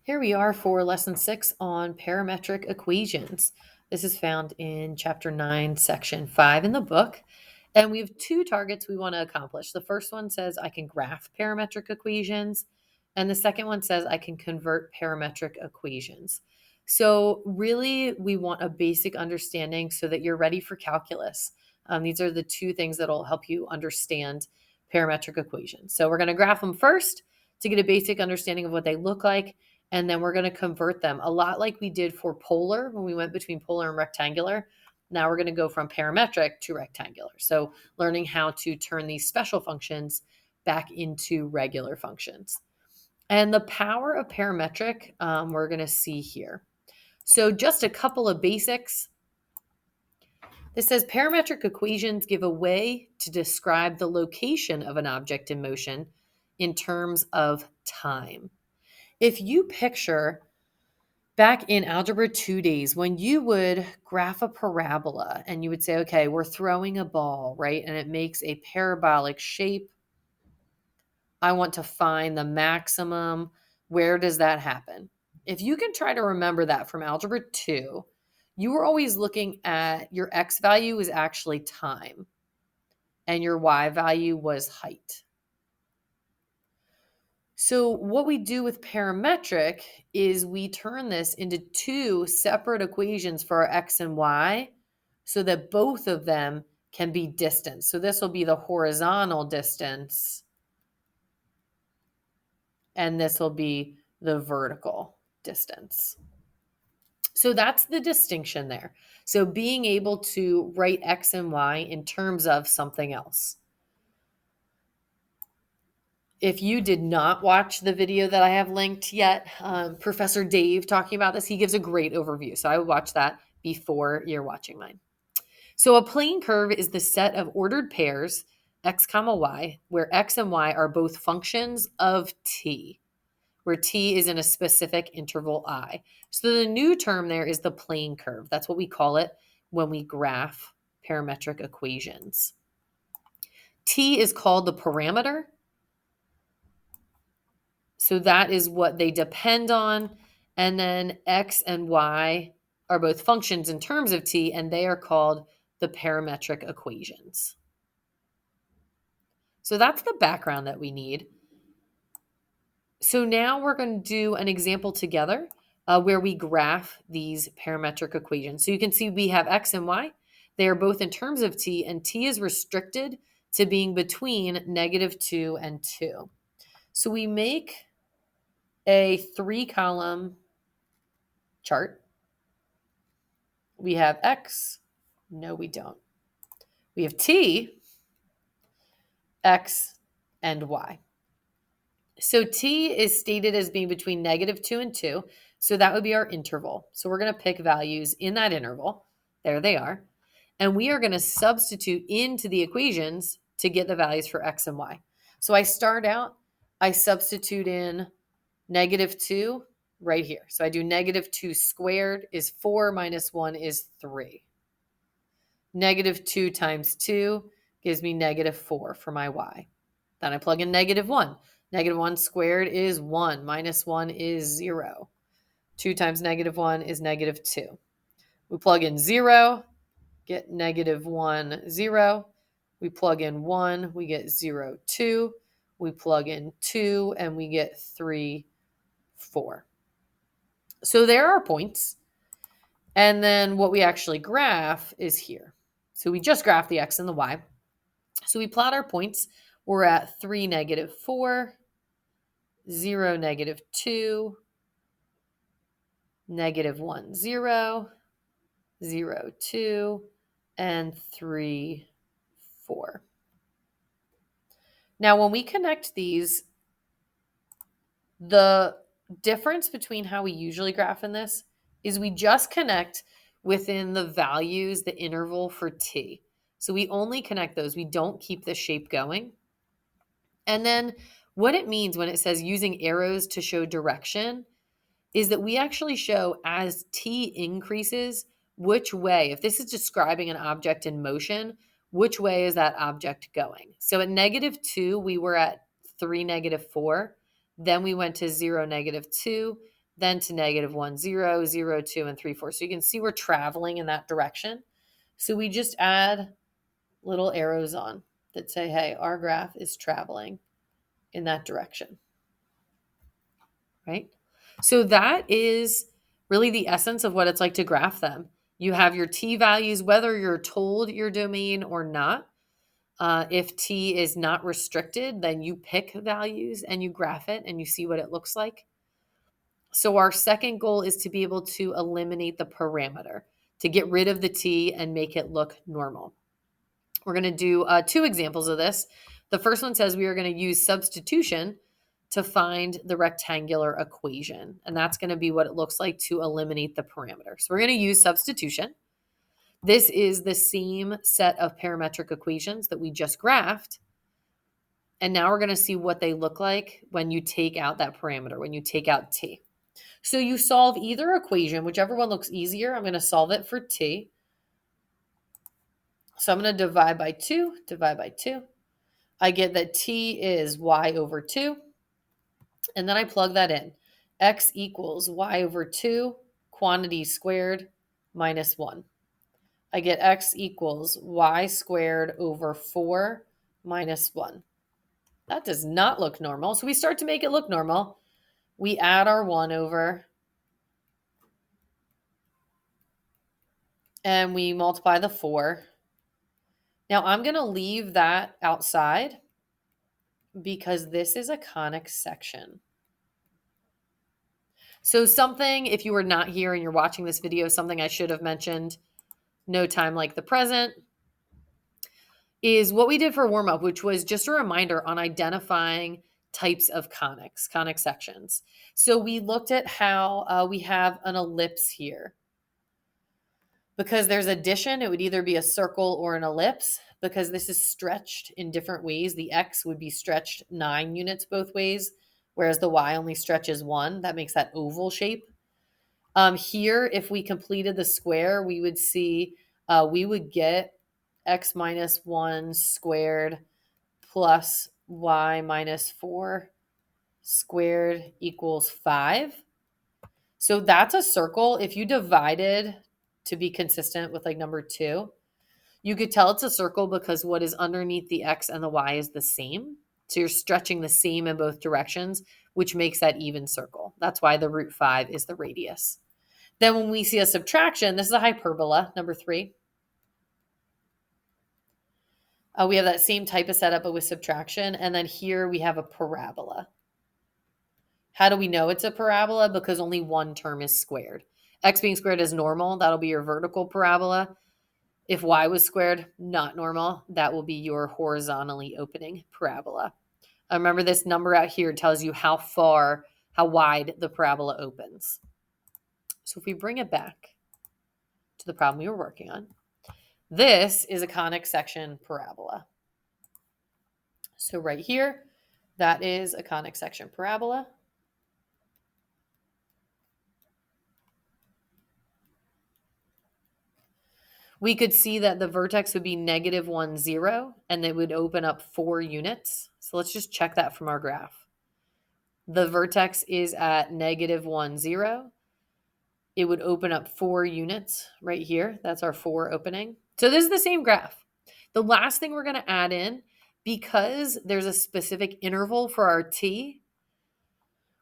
Here we are for lesson 6 on parametric equations. This is found in chapter 9, section 5 in the book. And we have two targets we want to accomplish. The first one says I can graph parametric equations, and the second one says I can convert parametric equations. So, really, we want a basic understanding so that you're ready for calculus. These are the two things that will help you understand parametric equations. So, we're going to graph them first to get a basic understanding of what they look like, and then we're going to convert them a lot like we did for polar when we went between polar and rectangular. Now we're going to go from parametric to rectangular. So learning how to turn these special functions back into regular functions. And the power of parametric, we're going to see here. So just a couple of basics. This says parametric equations give a way to describe the location of an object in motion in terms of time. If you picture back in Algebra 2 days, when you would graph a parabola and you would say, okay, we're throwing a ball, right? And it makes a parabolic shape. I want to find the maximum. Where does that happen? If you can try to remember that from Algebra 2, you were always looking at your x value is actually time and your y value was height. So what we do with parametric is we turn this into two separate equations for our x and y so that both of them can be distance. So this will be the horizontal distance, and this will be the vertical distance. So that's the distinction there. So being able to write x and y in terms of something else. If you did not watch the video that I have linked yet, Professor Dave talking about this, he gives a great overview. So I would watch that before you're watching mine. So a plane curve is the set of ordered pairs, x comma y, where x and y are both functions of t, where t is in a specific interval I. So the new term there is the plane curve. That's what we call it when we graph parametric equations. T is called the parameter. So that is what they depend on. And then x and y are both functions in terms of t, and they are called the parametric equations. So that's the background that we need. So now we're going to do an example together where we graph these parametric equations. So you can see we have x and y. They are both in terms of t, and t is restricted to being between -2 and 2. So we make a 3-column chart. We have x. No, we don't. We have t, x, and y. So t is stated as being between -2 and 2. So that would be our interval. So we're going to pick values in that interval. There they are. And we are going to substitute into the equations to get the values for x and y. So I start out, I substitute in -2 right here. So I do -2 squared is 4 minus 1 is 3. -2 times 2 gives me -4 for my y. Then I plug in -1. -1 squared is 1. Minus 1 is 0. 2 times -1 is -2. We plug in 0, get -1, 0. We plug in 1, we get 0, 2. We plug in 2, and we get 3, 4. So there are points. And then what we actually graph is here. So we just graph the x and the y. So we plot our points. We're at 3, -4, 0, -2, -1, 0, 0, 2, and 3, 4. Now, when we connect these, the difference between how we usually graph in this is we just connect within the values, the interval for t. So we only connect those. We don't keep the shape going. And then what it means when it says using arrows to show direction is that we actually show as t increases, which way, if this is describing an object in motion, which way is that object going? So at -2, we were at 3, -4. Then we went to 0, -2. then to -1, 0, 0, 2, and 3, 4. So you can see we're traveling in that direction. So we just add little arrows on that say, hey, our graph is traveling in that direction, right? So that is really the essence of what it's like to graph them. You have your t values, whether you're told your domain or not. If t is not restricted, then you pick values and you graph it and you see what it looks like. So our second goal is to be able to eliminate the parameter, to get rid of the t and make it look normal. We're going to do 2 examples of this. The first one says we are going to use substitution to find the rectangular equation. And that's going to be what it looks like to eliminate the parameter. So we're going to use substitution. This is the same set of parametric equations that we just graphed. And now we're going to see what they look like when you take out that parameter, when you take out t. So you solve either equation, whichever one looks easier. I'm going to solve it for t. So I'm going to divide by 2, divide by 2. I get that t is y over 2. And then I plug that in. X equals y over 2, quantity squared, minus 1. I get x equals y squared over 4 minus 1. That does not look normal. So we start to make it look normal. We add our 1 over. And we multiply the 4. Now I'm going to leave that outside because this is a conic section. So something, if you were not here and you're watching this video, something I should have mentioned, no time like the present, is what we did for warm-up, which was just a reminder on identifying types of conic sections. So we looked at how we have an ellipse here. Because there's addition, it would either be a circle or an ellipse. Because this is stretched in different ways, the x would be stretched 9 units both ways, whereas the y only stretches 1. That makes that oval shape. Here, if we completed the square, we would see we would get x minus 1 squared plus y minus 4 squared equals 5. So that's a circle. If you divided to be consistent with like number 2, you could tell it's a circle because what is underneath the x and the y is the same. So you're stretching the same in both directions, which makes that even circle. That's why the root 5 is the radius. Then when we see a subtraction, this is a hyperbola, number 3. We have that same type of setup, but with subtraction. And then here we have a parabola. How do we know it's a parabola? Because only one term is squared. X being squared is normal. That'll be your vertical parabola. If y was squared, not normal, that will be your horizontally opening parabola. Remember, this number out here tells you how wide the parabola opens. So if we bring it back to the problem we were working on, this is a conic section parabola. So right here, that is a conic section parabola. We could see that the vertex would be -1, 0, and it would open up 4 units. So let's just check that from our graph. The vertex is at -1, 0. It would open up 4 units right here. That's our 4 opening. So this is the same graph. The last thing we're going to add in, because there's a specific interval for our t,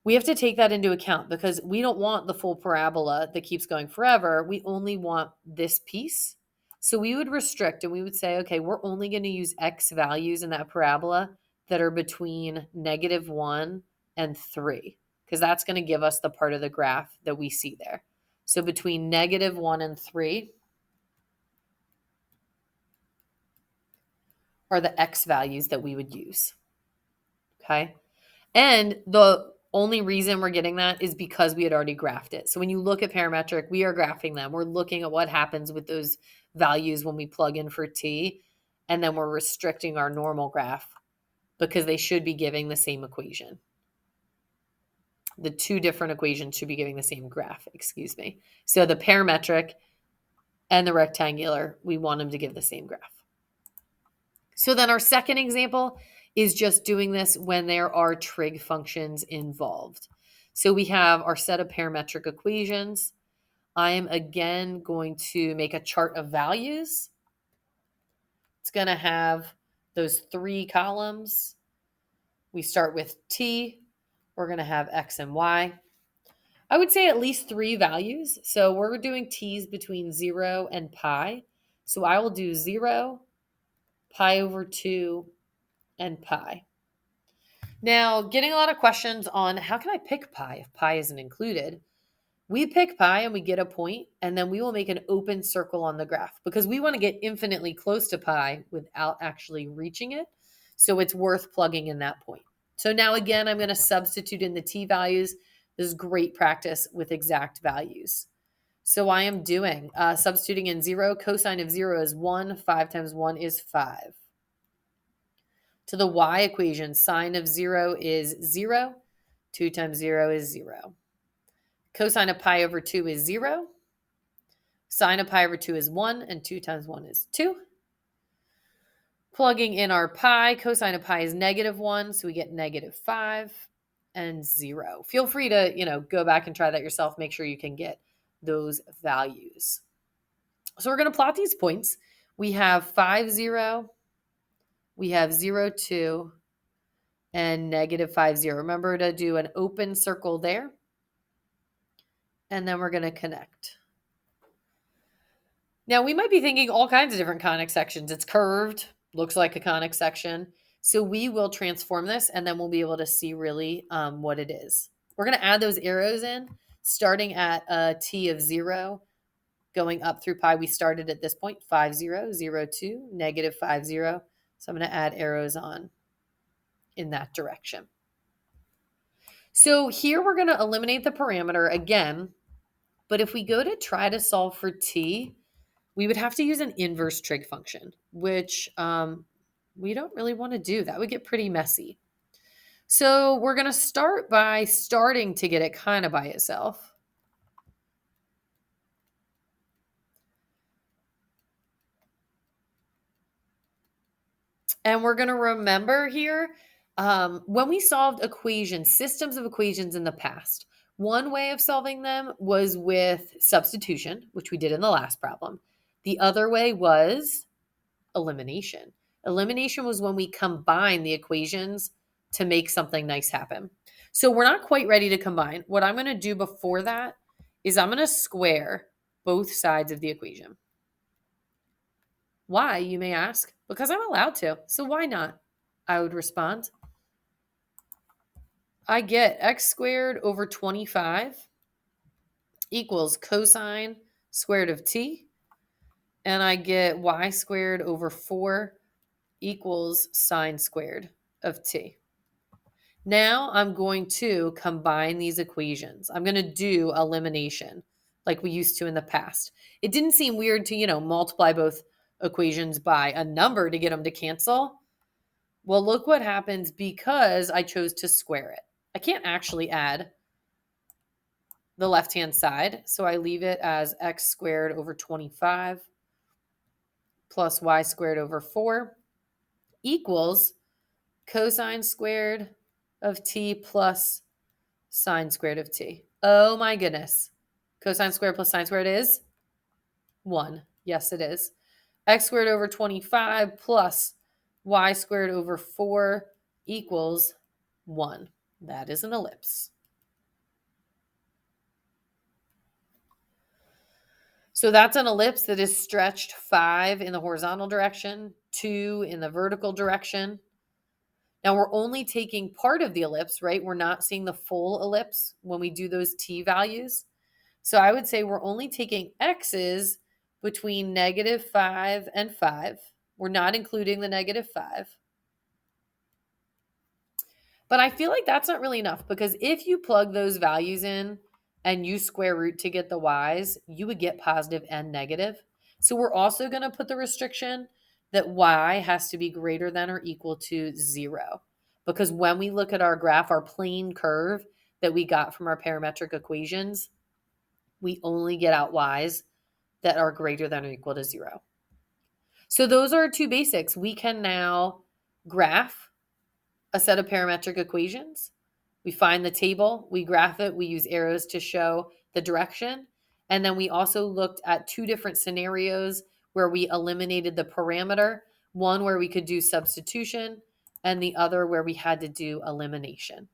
we have to take that into account because we don't want the full parabola that keeps going forever. We only want this piece. So we would restrict and we would say, okay, we're only going to use x values in that parabola that are between -1 and 3, because that's going to give us the part of the graph that we see there. So between -1 and 3 are the x values that we would use. Okay. And the only reason we're getting that is because we had already graphed it. So when you look at parametric, we are graphing them. We're looking at what happens with those values when we plug in for t, and then we're restricting our normal graph because they should be giving the same equation. The 2 different equations should be giving the same graph, excuse me. So the parametric and the rectangular, we want them to give the same graph. So then our second example is just doing this when there are trig functions involved. So we have our set of parametric equations. I am again going to make a chart of values. It's going to have those 3 columns. We start with t. We're going to have x and y. I would say at least 3 values. So we're doing t's between 0 and pi. So I will do 0, pi over 2, and pi. Now, getting a lot of questions on how can I pick pi if pi isn't included? We pick pi and we get a point, and then we will make an open circle on the graph because we want to get infinitely close to pi without actually reaching it. So it's worth plugging in that point. So now again, I'm going to substitute in the t values. This is great practice with exact values. So I am doing substituting in 0. Cosine of 0 is 1. 5 times 1 is 5. To the y equation, sine of 0 is 0. 2 times 0 is 0. Cosine of pi over 2 is 0. Sine of pi over 2 is 1, and 2 times 1 is 2. Plugging in our pi, cosine of pi is -1, so we get -5 and 0. Feel free to, go back and try that yourself. Make sure you can get those values. So we're going to plot these points. We have 5, 0. We have 0, 2, and -5, 0. Remember to do an open circle there. And then we're going to connect. Now, we might be thinking all kinds of different conic sections. It's curved, looks like a conic section. So we will transform this, and then we'll be able to see really what it is. We're going to add those arrows in, starting at a t of 0, going up through pi. We started at this point, 5, 0, 0, 2, -5, 0. So I'm going to add arrows on in that direction. So here we're going to eliminate the parameter again. But if we go to try to solve for t, we would have to use an inverse trig function, which we don't really want to do. That would get pretty messy. So we're going to start by starting to get it kind of by itself. And we're going to remember here, when we solved equations, systems of equations in the past, one way of solving them was with substitution, which we did in the last problem. The other way was elimination. Elimination was when we combine the equations to make something nice happen. So we're not quite ready to combine. What I'm going to do before that is I'm going to square both sides of the equation. Why, you may ask? Because I'm allowed to. So why not? I would respond. I get x squared over 25 equals cosine squared of t. And I get y squared over 4 equals sine squared of t. Now I'm going to combine these equations. I'm going to do elimination like we used to in the past. It didn't seem weird to, multiply both equations by a number to get them to cancel. Well, look what happens because I chose to square it. I can't actually add the left-hand side, so I leave it as x squared over 25 plus y squared over 4 equals cosine squared of t plus sine squared of t. Oh my goodness. Cosine squared plus sine squared is 1. Yes, it is. X squared over 25 plus y squared over 4 equals 1. That is an ellipse. So that's an ellipse that is stretched 5 in the horizontal direction, 2 in the vertical direction. Now we're only taking part of the ellipse, right? We're not seeing the full ellipse when we do those t values. So I would say we're only taking x's between -5 and 5. We're not including the -5. But I feel like that's not really enough because if you plug those values in and you square root to get the y's, you would get positive and negative. So we're also going to put the restriction that y has to be greater than or equal to 0. Because when we look at our graph, our plane curve that we got from our parametric equations, we only get out y's that are greater than or equal to 0. So those are 2 basics. We can now graph a set of parametric equations, We find the table, we graph it, we use arrows to show the direction. And then we also looked at two different scenarios where we eliminated the parameter, one where we could do substitution and the other where we had to do elimination.